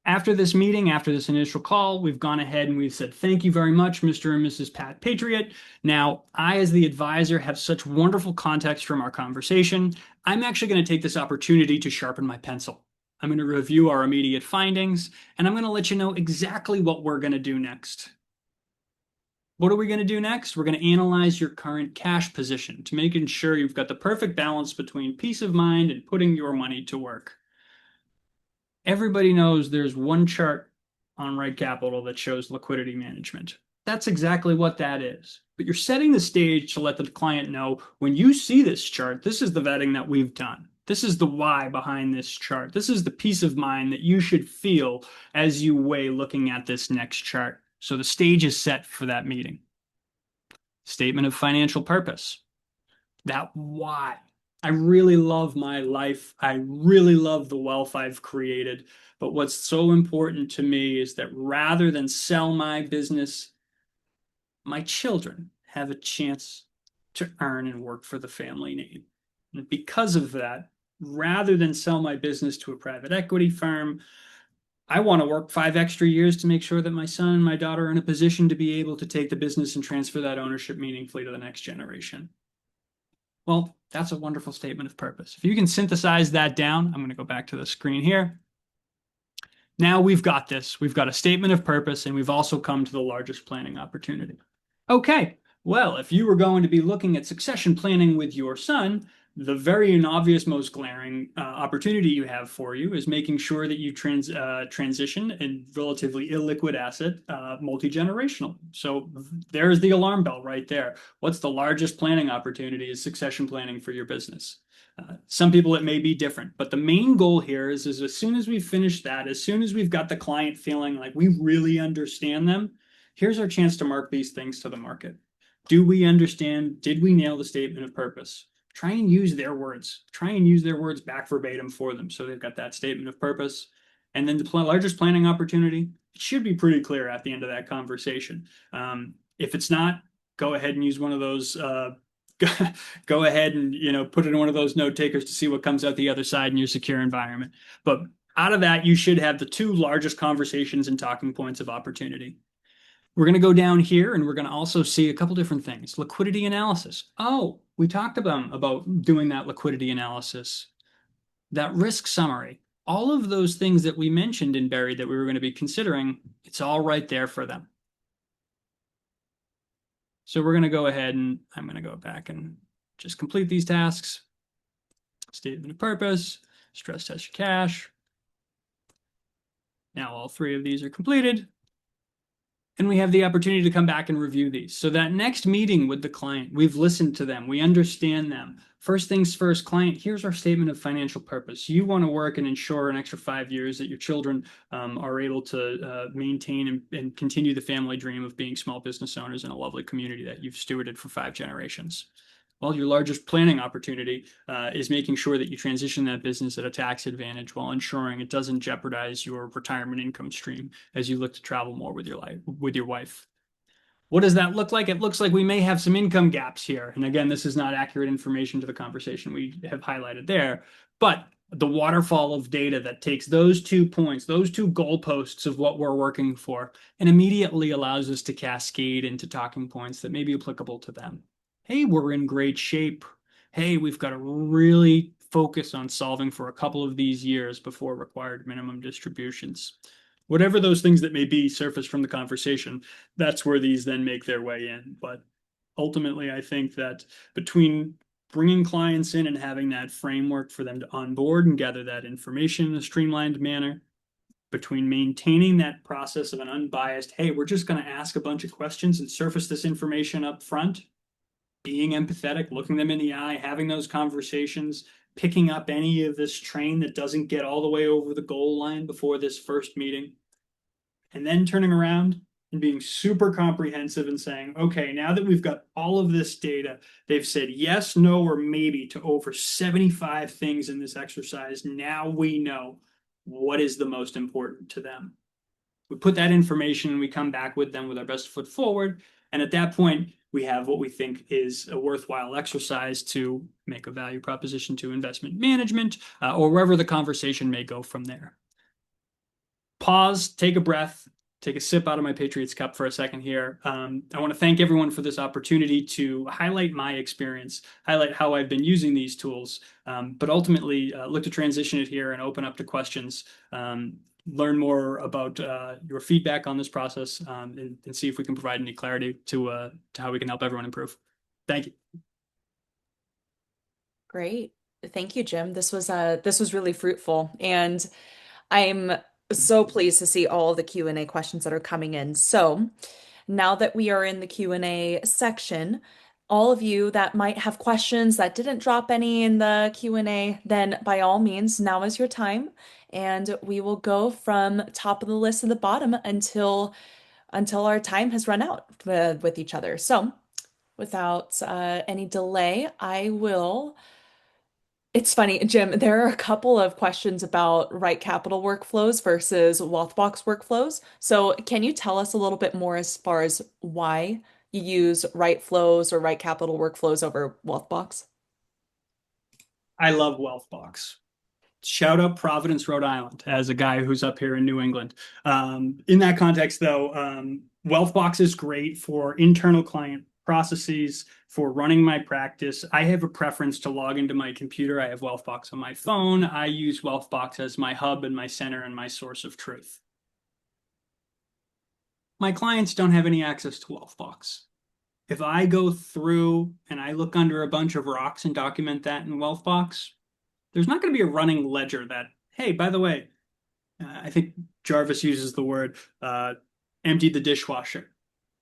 After this meeting, after this initial call, we've gone ahead and we've said, thank you very much, Mr. and Mrs. Pat Patriot. Now, I, as the advisor, have such wonderful context from our conversation. I'm actually going to take this opportunity to sharpen my pencil. I'm going to review our immediate findings, and I'm going to let you know exactly what we're going to do next. What are we going to do next? We're going to analyze your current cash position to making sure you've got the perfect balance between peace of mind and putting your money to work. Everybody knows there's one chart on Right Capital that shows liquidity management. That's exactly what that is. But you're setting the stage to let the client know when you see this chart, this is the vetting that we've done. This is the why behind this chart. This is the peace of mind that you should feel as you weigh looking at this next chart. So the stage is set for that meeting. Statement of financial purpose. That why. I really love my life. I really love the wealth I've created. But what's so important to me is that rather than sell my business, my children have a chance to earn and work for the family name. And because of that, rather than sell my business to a private equity firm, I want to work 5 extra years to make sure that my son and my daughter are in a position to be able to take the business and transfer that ownership meaningfully to the next generation. Well, that's a wonderful statement of purpose. If you can synthesize that down, I'm going to go back to the screen here. Now we've got this. We've got a statement of purpose, and we've also come to the largest planning opportunity. Okay, well, if you were going to be looking at succession planning with your son, the very and obvious, most glaring opportunity you have for you is making sure that you transition a relatively illiquid asset multi-generational. So there's the alarm bell right there. What's the largest planning opportunity is succession planning for your business. Some people it may be different, but the main goal here is as soon as we finish that, as soon as we've got the client feeling like we really understand them, here's our chance to mark these things to the market. Do we understand? Did we nail the statement of purpose? Try and use their words. Try and use their words back verbatim for them so they've got that statement of purpose. And then the largest planning opportunity, it should be pretty clear at the end of that conversation. If it's not, go ahead and use one of those go ahead and put it in one of those note takers to see what comes out the other side in your secure environment. But out of that, you should have the 2 largest conversations and talking points of opportunity. We're going to go down here and we're going to also see a couple different things. Liquidity analysis. Oh, we talked about doing that liquidity analysis. That risk summary. All of those things that we mentioned in Buried that we were going to be considering, it's all right there for them. So we're going to go ahead and I'm going to go back and just complete these tasks. Statement of purpose, stress test your cash. Now all 3 of these are completed. And we have the opportunity to come back and review these. So that next meeting with the client, we've listened to them, we understand them. First things first, client, here's our statement of financial purpose. You want to work and ensure an extra 5 years that your children are able to maintain and continue the family dream of being small business owners in a lovely community that you've stewarded for 5 generations. Well, your largest planning opportunity is making sure that you transition that business at a tax advantage while ensuring it doesn't jeopardize your retirement income stream as you look to travel more with your wife. What does that look like? It looks like we may have some income gaps here. And again, this is not accurate information to the conversation we have highlighted there. But the waterfall of data that takes those 2 points, those two goalposts of what we're working for, and immediately allows us to cascade into talking points that may be applicable to them. Hey, we're in great shape. Hey, we've got to really focus on solving for a couple of these years before required minimum distributions. Whatever those things that may be surface from the conversation, that's where these then make their way in. But ultimately, I think that between bringing clients in and having that framework for them to onboard and gather that information in a streamlined manner, between maintaining that process of an unbiased, hey, we're just going to ask a bunch of questions and surface this information up front, being empathetic, looking them in the eye, having those conversations, picking up any of this train that doesn't get all the way over the goal line before this first meeting, and then turning around and being super comprehensive and saying, okay, now that we've got all of this data, they've said yes, no, or maybe to over 75 things in this exercise. Now we know what is the most important to them. We put that information and we come back with them with our best foot forward. And at that point, we have what we think is a worthwhile exercise to make a value proposition to investment management, or wherever the conversation may go from there. Pause, take a breath, take a sip out of my Patriots cup for a second here. I want to thank everyone for this opportunity to highlight my experience, highlight how I've been using these tools, but ultimately look to transition it here and open up to questions. Learn more about your feedback on this process, and see if we can provide any clarity to how we can help everyone improve. Thank you. Great. Thank you, Jim. This was really fruitful, and I'm so pleased to see all the Q&A questions that are coming in. So now that we are in the Q&A section, all of you that might have questions that didn't drop any in the Q&A, then by all means, now is your time, and we will go from top of the list to the bottom until our time has run out with each other. So without any delay, I will. It's funny, Jim, there are a couple of questions about Right Capital workflows versus Wealthbox workflows. So, can you tell us a little bit more as far as why you use Right Flows or Right Capital workflows over Wealthbox? I love Wealthbox. Shout out Providence, Rhode Island, as a guy who's up here in New England. In that context, though, Wealthbox is great for internal client processes, for running my practice. I have a preference to log into my computer. I have Wealthbox on my phone. I use Wealthbox as my hub and my center and my source of truth. My clients don't have any access to Wealthbox. If I go through and I look under a bunch of rocks and document that in Wealthbox, there's not going to be a running ledger that, hey, by the way, I think Jarvis uses the word emptied the dishwasher.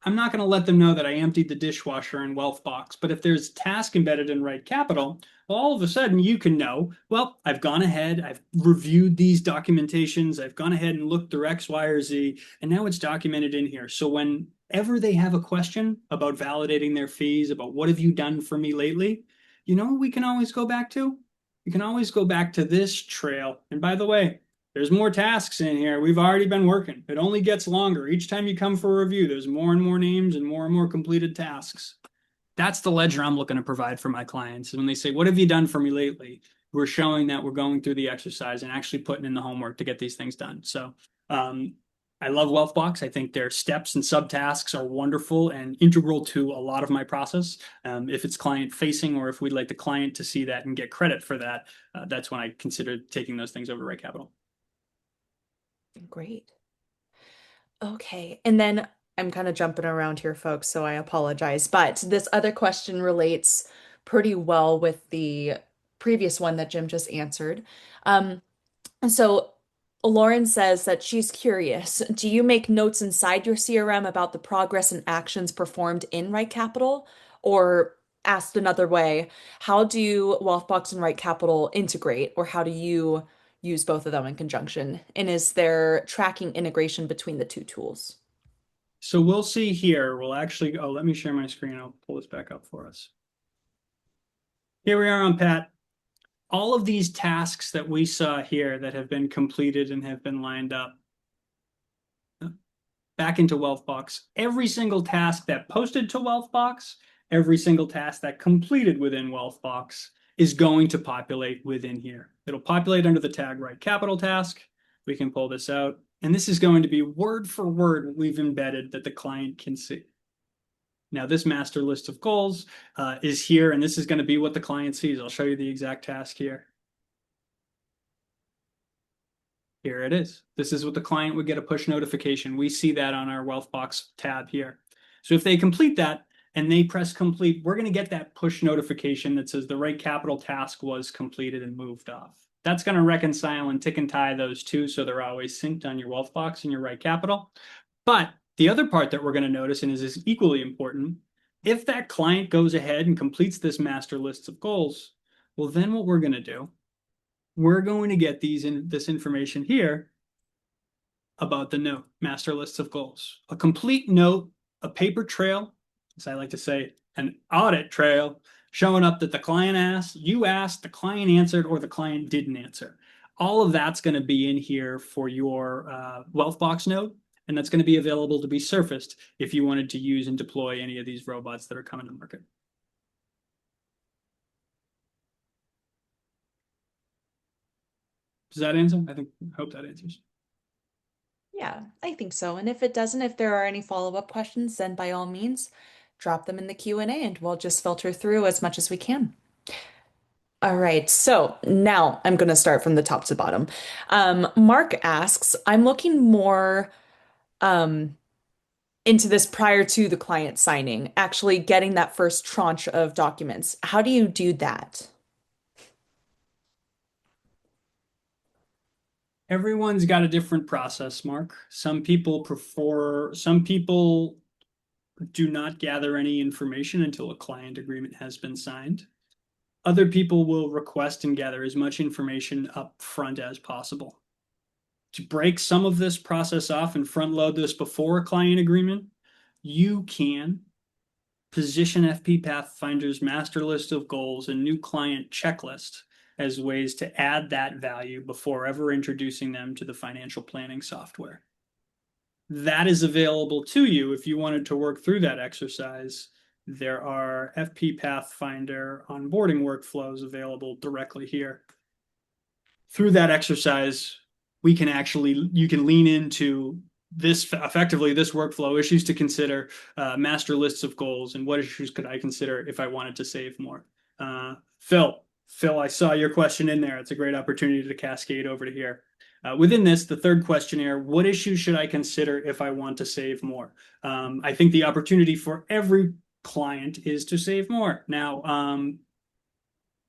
I'm not going to let them know that I emptied the dishwasher in Wealthbox. But if there's a task embedded in Right Capital, well, all of a sudden you can know, well, I've gone ahead, I've reviewed these documentations, I've gone ahead and looked through X, Y, or Z, and now it's documented in here. So whenever they have a question about validating their fees, about what have you done for me lately, you know what we can always go back to? We can always go back to this trail. And by the way, there's more tasks in here. We've already been working. It only gets longer. Each time you come for a review, there's more and more names and more completed tasks. That's the ledger I'm looking to provide for my clients. And when they say, what have you done for me lately? We're showing that we're going through the exercise and actually putting in the homework to get these things done. So I love Wealthbox. I think their steps and subtasks are wonderful and integral to a lot of my process. If it's client facing or if we'd like the client to see that and get credit for that, that's when I consider taking those things over to Right Capital. Great. Okay. And then I'm kind of jumping around here, folks, so I apologize. But this other question relates pretty well with the previous one that Jim just answered. And so Lauren says that she's curious. Do you make notes inside your CRM about the progress and actions performed in Right Capital? Or asked another way, how do Wealthbox and Right Capital integrate, or how do you use both of them in conjunction? And is there tracking integration between the two tools? So we'll see here. We'll actually, oh, let me share my screen. I'll pull this back up for us. Here we are on Pat. All of these tasks that we saw here that have been completed and have been lined up. back into Wealthbox. Every single task that posted to Wealthbox, every single task that completed within Wealthbox is going to populate within here. It'll populate under the tag write capital task. We can pull this out. And this is going to be word for word what we've embedded that the client can see. Now, this master list of goals is here, and this is going to be what the client sees. I'll show you the exact task here. Here it is. This is what the client would get a push notification. We see that on our Wealthbox tab here. So if they complete that and they press complete, we're going to get that push notification that says the right capital task was completed and moved off. That's going to reconcile and tick and tie those two so they're always synced on your Wealthbox and your right capital. But the other part that we're going to notice, and is equally important, if that client goes ahead and completes this master list of goals, well, then what we're going to do, we're going to get this information here about the note, master lists of goals. A complete note, a paper trail, as I like to say, an audit trail, showing up that the client asked, you asked, the client answered, or the client didn't answer. All of that's going to be in here for your Wealthbox note, and that's going to be available to be surfaced if you wanted to use and deploy any of these robots that are coming to market. Does that answer? I hope that answers. Yeah, I think so. And if it doesn't, if there are any follow-up questions, then by all means, drop them in the Q&A and we'll just filter through as much as we can. All right, so now I'm going to start from the top to bottom. Mark asks, I'm looking more um, into this prior to the client signing, actually getting that first tranche of documents. How do you do that? Everyone's got a different process, Mark. Some people do not gather any information until a client agreement has been signed. Other people will request and gather as much information up front as possible. To break some of this process off and front load this before a client agreement, you can position fpPathfinder's master list of goals and new client checklist as ways to add that value before ever introducing them to the financial planning software. That is available to you if you wanted to work through that exercise. There are fpPathfinder onboarding workflows available directly here. Through that exercise, you can lean into this effectively this workflow, issues to consider, master lists of goals, and what issues could I consider if I wanted to save more. Phil, I saw your question in there. It's a great opportunity to cascade over to here. Within this, the third questionnaire, what issues should I consider if I want to save more? I think the opportunity for every client is to save more. Now,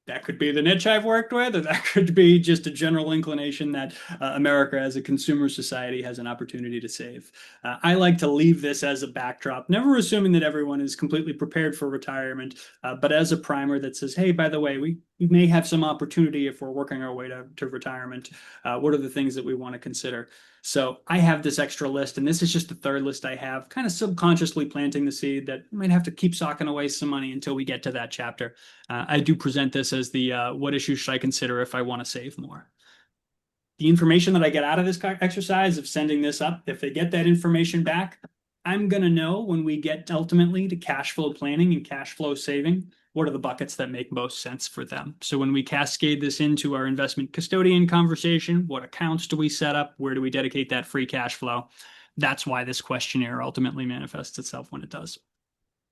that could be the niche I've worked with, or that could be just a general inclination that America as a consumer society has an opportunity to save. I like to leave this as a backdrop, never assuming that everyone is completely prepared for retirement, but as a primer that says, hey, by the way, we may have some opportunity if we're working our way to retirement. What are the things that we want to consider? So I have this extra list, and this is just the third list I have, kind of subconsciously planting the seed that I might have to keep socking away some money until we get to that chapter. I do present this as the what issues should I consider if I want to save more. The information that I get out of this exercise of sending this up, if they get that information back, I'm going to know when we get ultimately to cash flow planning and cash flow saving, what are the buckets that make most sense for them. So when we cascade this into our investment custodian conversation, what accounts do we set up? Where do we dedicate that free cash flow? That's why this questionnaire ultimately manifests itself when it does.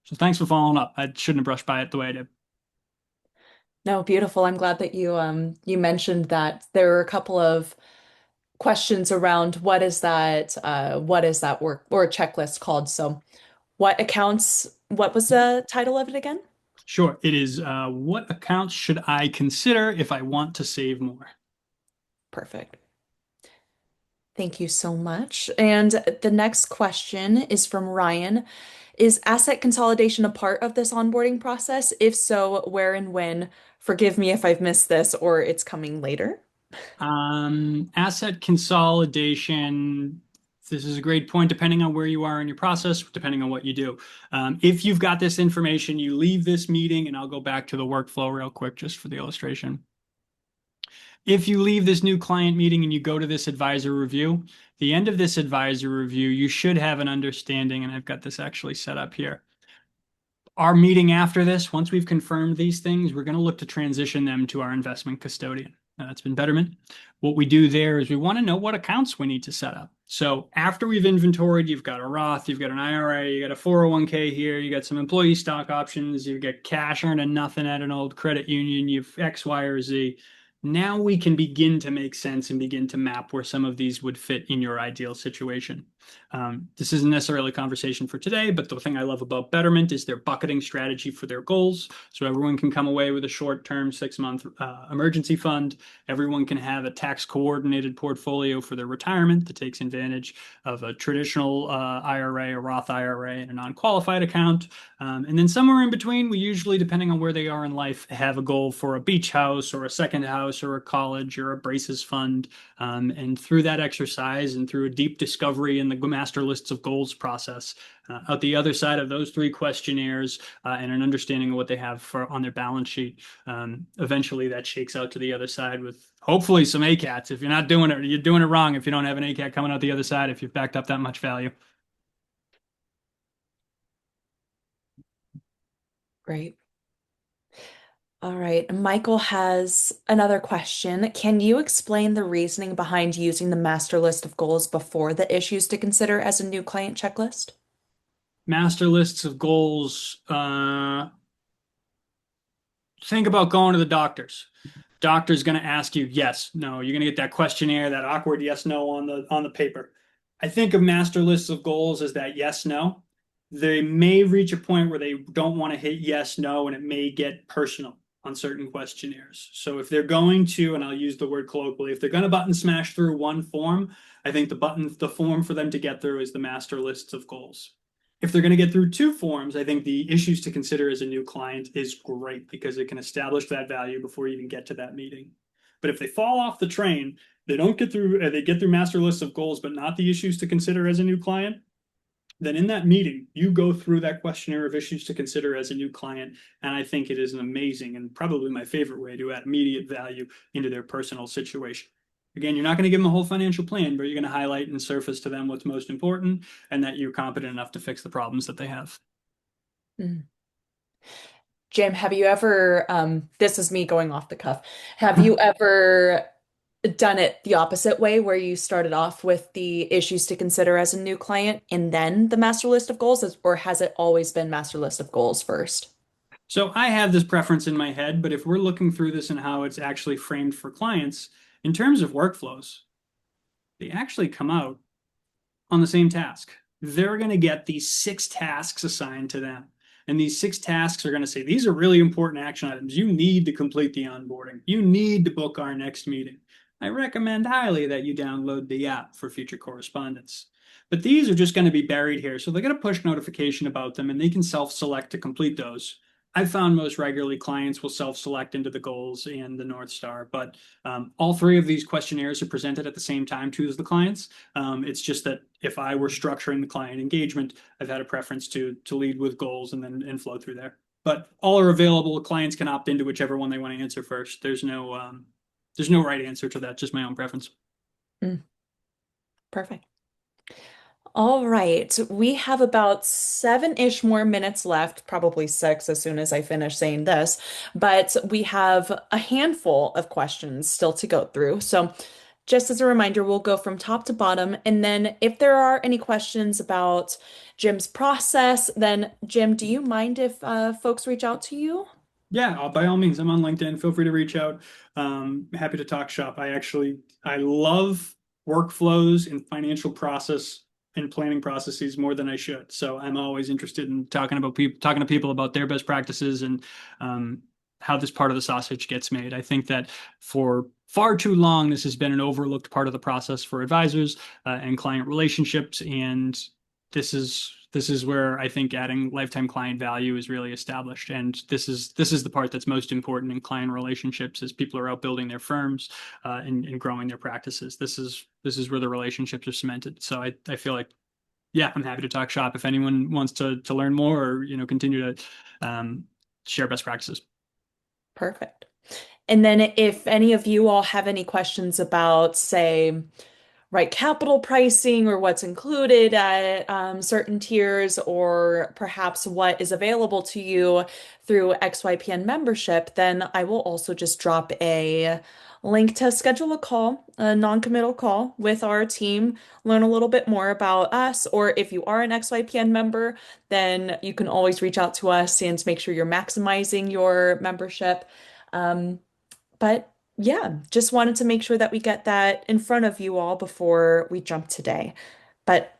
So thanks for following up. I shouldn't have brushed by it the way I did. No, beautiful. I'm glad that you mentioned that there were a couple of questions around what is that work or checklist called? So what was the title of it again? Sure. It is what accounts should I consider if I want to save more? Perfect. Thank you so much. And the next question is from Ryan. Is asset consolidation a part of this onboarding process? If so, where and when? Forgive me if I've missed this or it's coming later. Asset consolidation. This is a great point, depending on where you are in your process, depending on what you do. If you've got this information, you leave this meeting, and I'll go back to the workflow real quick just for the illustration. if you leave this new client meeting and you go to this advisor review, the end of this advisor review, you should have an understanding, and I've got this actually set up here. Our meeting after this, once we've confirmed these things, we're going to look to transition them to our investment custodian. That's been Betterment. What we do there is we want to know what accounts we need to set up. So after we've inventoried, you've got a Roth, you've got an IRA, you got a 401k here, you got some employee stock options, you've got cash earning nothing at an old credit union, you've X, Y, or Z. Now we can begin to make sense and begin to map where some of these would fit in your ideal situation. This isn't necessarily a conversation for today, but the thing I love about Betterment is their bucketing strategy for their goals. So everyone can come away with a short-term 6-month emergency fund. Everyone can have a tax-coordinated portfolio for their retirement that takes advantage of a traditional IRA, a Roth IRA, and a non-qualified account. And then somewhere in between, we usually, depending on where they are in life, have a goal for a beach house or a second house or a college or a braces fund. And through that exercise and through a deep discovery in the master lists of goals process, out the other side of those 3 questionnaires and an understanding of what they have on their balance sheet, eventually that shakes out to the other side with hopefully some ACATs. If you're not doing it, you're doing it wrong if you don't have an ACAT coming out the other side if you've backed up that much value. Great. All right. Michael has another question. Can you explain the reasoning behind using the master list of goals before the issues to consider as a new client checklist? Master lists of goals. Think about going to the doctors. Doctor's going to ask you yes, no. You're going to get that questionnaire, that awkward yes, no on the paper. I think of master lists of goals as that yes, no. They may reach a point where they don't want to hit yes, no, and it may get personal on certain questionnaires. So if they're going to, and I'll use the word colloquially, if they're going to button smash through one form, I think the form for them to get through is the master lists of goals. If they're going to get through 2 forms, I think the issues to consider as a new client is great because it can establish that value before you even get to that meeting. But if they fall off the train, they don't get through, they get through master lists of goals, but not the issues to consider as a new client, then in that meeting, you go through that questionnaire of issues to consider as a new client. And I think it is an amazing and probably my favorite way to add immediate value into their personal situation. Again, you're not going to give them a whole financial plan, but you're going to highlight and surface to them what's most important and that you're competent enough to fix the problems that they have. Mm. Jim, have you ever, this is me going off the cuff, have you ever done it the opposite way where you started off with the issues to consider as a new client and then the master list of goals, or has it always been master list of goals first? So I have this preference in my head, but if we're looking through this and how it's actually framed for clients, in terms of workflows, they actually come out on the same task. They're going to get these 6 tasks assigned to them. And these 6 tasks are going to say, these are really important action items. You need to complete the onboarding. You need to book our next meeting. I recommend highly that you download the app for future correspondence. But these are just going to be buried here. So they get a push notification about them and they can self-select to complete those. I've found most regularly clients will self-select into the goals and the North Star, but all 3 of these questionnaires are presented at the same time to the clients. It's just that if I were structuring the client engagement, I've had a preference to lead with goals and then flow through there. But all are available. Clients can opt into whichever one they want to answer first. There's no right answer to that. Just my own preference. Mm, perfect. All right, we have about 7-ish more minutes left, probably 6 as soon as I finish saying this, but we have a handful of questions still to go through. So, just as a reminder, we'll go from top to bottom, and then if there are any questions about Jim's process, then Jim, do you mind if folks reach out to you? Yeah, by all means, I'm on LinkedIn. Feel free to reach out. Happy to talk shop. I love workflows and financial process and planning processes more than I should. So I'm always interested in talking to people about their best practices and how this part of the sausage gets made. I think that for far too long, this has been an overlooked part of the process for advisors and client relationships, and this is where I think adding lifetime client value is really established. And this is the part that's most important in client relationships as people are out building their firms and growing their practices. This is where the relationships are cemented. So I feel like, yeah, I'm happy to talk shop if anyone wants to learn more or continue to share best practices. Perfect. And then if any of you all have any questions about, say, right capital pricing or what's included at certain tiers, or perhaps what is available to you through XYPN membership, then I will also just drop a link to schedule a call, a non-committal call with our team, learn a little bit more about us. Or if you are an XYPN member, then you can always reach out to us and make sure you're maximizing your membership. Um, but yeah, just wanted to make sure that we get that in front of you all before we jump today. But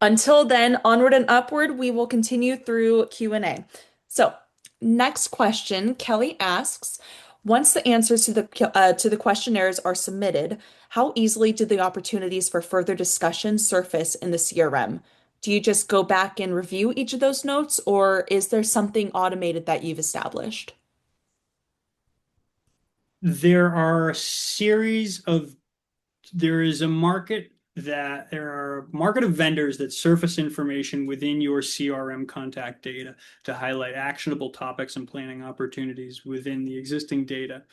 until then, onward and upward, we will continue through Q&A. So, next question, Kelly asks, once the answers to the questionnaires are submitted, how easily do the opportunities for further discussion surface in the CRM? Do you just go back and review each of those notes, or is there something automated that you've established? There are a series of there is a market that there are a market of vendors that surface information within your CRM contact data to highlight actionable topics and planning opportunities within the existing data.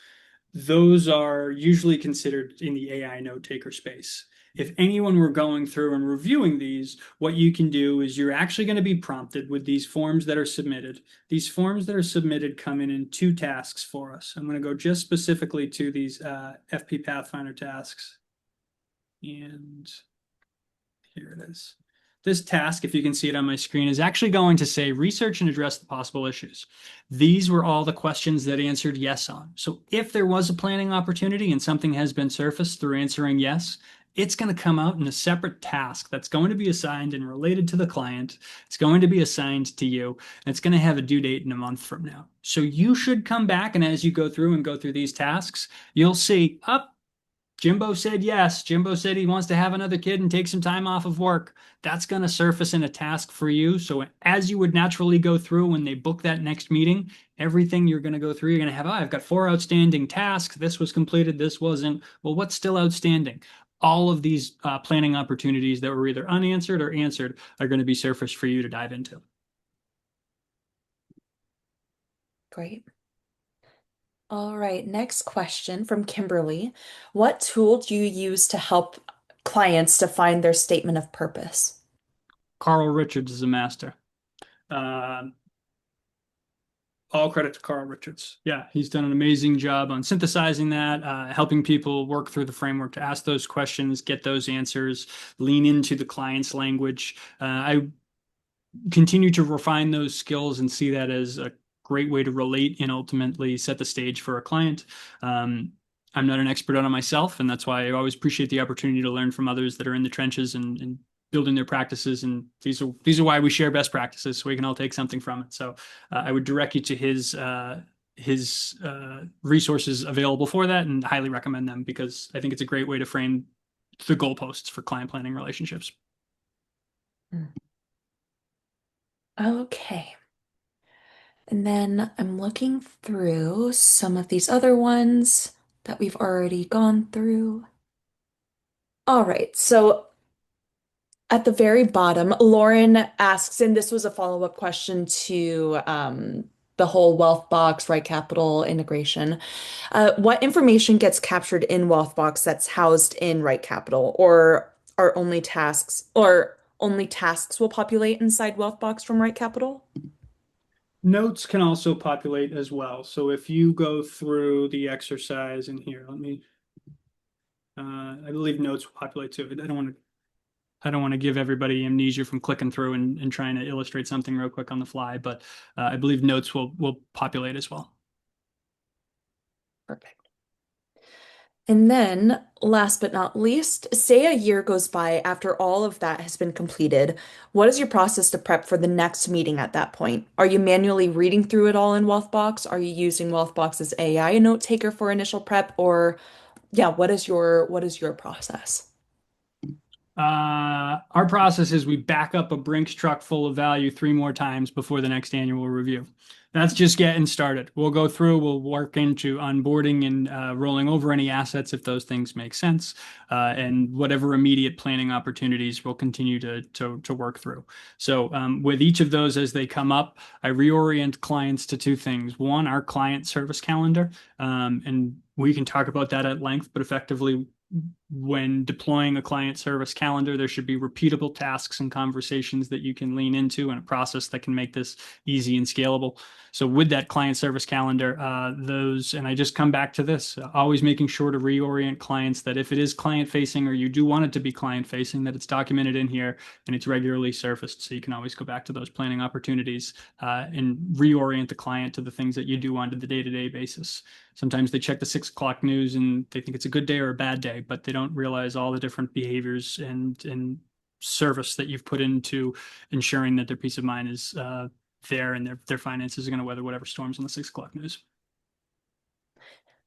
Those are usually considered in the AI note taker space. If anyone were going through and reviewing these, what you can do is you're actually going to be prompted with these forms that are submitted. These forms that are submitted come in two tasks for us. I'm going to go just specifically to these fpPathfinder tasks. And here it is. This task, if you can see it on my screen, is actually going to say research and address the possible issues. These were all the questions that answered yes on. So if there was a planning opportunity and something has been surfaced through answering yes, it's going to come out in a separate task that's going to be assigned and related to the client. It's going to be assigned to you, and it's going to have a due date in a month from now. So you should come back, and as you go through these tasks, you'll see, up, Jimbo said yes. Jimbo said he wants to have another kid and take some time off of work. That's going to surface in a task for you. So, as you would naturally go through when they book that next meeting, everything you're going to go through, you're going to have, oh, I've got 4 outstanding tasks. This was completed. This wasn't. Well, what's still outstanding? All of these planning opportunities that were either unanswered or answered are going to be surfaced for you to dive into. Great. All right, next question from Kimberly. What tool do you use to help clients define their statement of purpose? Carl Richards is a master. Uh, all credit to Carl Richards. Yeah, he's done an amazing job on synthesizing that, helping people work through the framework to ask those questions, get those answers, lean into the client's language. I continue to refine those skills and see that as a great way to relate and ultimately set the stage for a client. I'm not an expert on it myself, and that's why I always appreciate the opportunity to learn from others that are in the trenches and building their practices. And these are why we share best practices, so we can all take something from it. So I would direct you to his resources available for that, and highly recommend them because I think it's a great way to frame the goalposts for client planning relationships. Mm. Okay. And then I'm looking through some of these other ones that we've already gone through. All right, so at the very bottom, Lauren asks, and this was a follow-up question to the whole Wealth Box, right capital integration. What information gets captured in Wealth Box that's housed in right capital, or are only tasks will populate inside Wealth Box from right capital? Notes can also populate as well. So if you go through the exercise in here, I believe notes will populate too. I don't want to give everybody amnesia from clicking through and trying to illustrate something real quick on the fly, but I believe notes will populate as well. Perfect. And then, last but not least, say a year goes by after all of that has been completed. What is your process to prep for the next meeting at that point? Are you manually reading through it all in Wealthbox? Are you using Wealthbox's AI note taker for initial prep? Or yeah, what is your process? Our process is we back up a Brinks truck full of value three more times before the next annual review. That's just getting started. We'll go through, we'll work into onboarding and rolling over any assets if those things make sense, and whatever immediate planning opportunities we'll continue to work through. So, with each of those as they come up, I reorient clients to two things. One, our client service calendar, and we can talk about that at length, but effectively, when deploying a client service calendar, there should be repeatable tasks and conversations that you can lean into and a process that can make this easy and scalable. So with that client service calendar, and I just come back to this, always making sure to reorient clients that if it is client facing or you do want it to be client facing, that it's documented in here and it's regularly surfaced. So you can always go back to those planning opportunities and reorient the client to the things that you do on the day-to-day basis. Sometimes they check the 6 o'clock news and they think it's a good day or a bad day, but they don't realize all the different behaviors and service that you've put into ensuring that their peace of mind is there and their finances are going to weather whatever storms on the 6 o'clock news.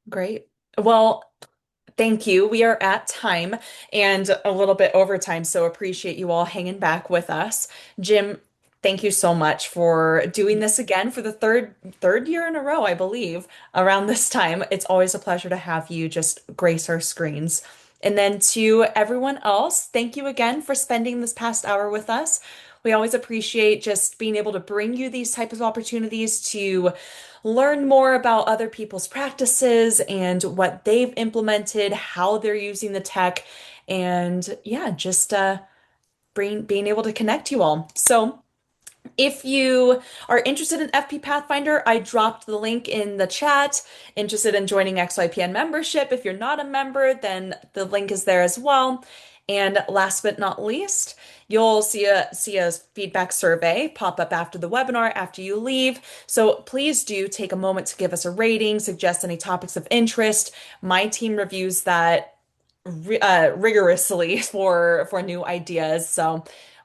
Great. Well, thank you. We are at time and a little bit over time, so appreciate you all hanging back with us. Jim, thank you so much for doing this again for the third year in a row, I believe, around this time. It's always a pleasure to have you just grace our screens. And then to everyone else, thank you again for spending this past hour with us. We always appreciate just being able to bring you these types of opportunities to learn more about other people's practices and what they've implemented, how they're using the tech, and yeah, just being able to connect you all. So, if you are interested in FP Pathfinder, I dropped the link in the chat. Interested in joining XYPN membership? If you're not a member, then the link is there as well. And last but not least, you'll see a feedback survey pop up after the webinar after you leave. So please do take a moment to give us a rating, suggest any topics of interest. My team reviews that rigorously for new ideas. So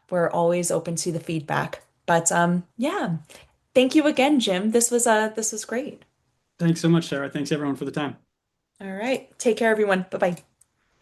we're always open to the feedback. But yeah, thank you again, Jim. This was great. Thanks so much, Sarah. Thanks everyone for the time. All right, take care, everyone. Bye bye.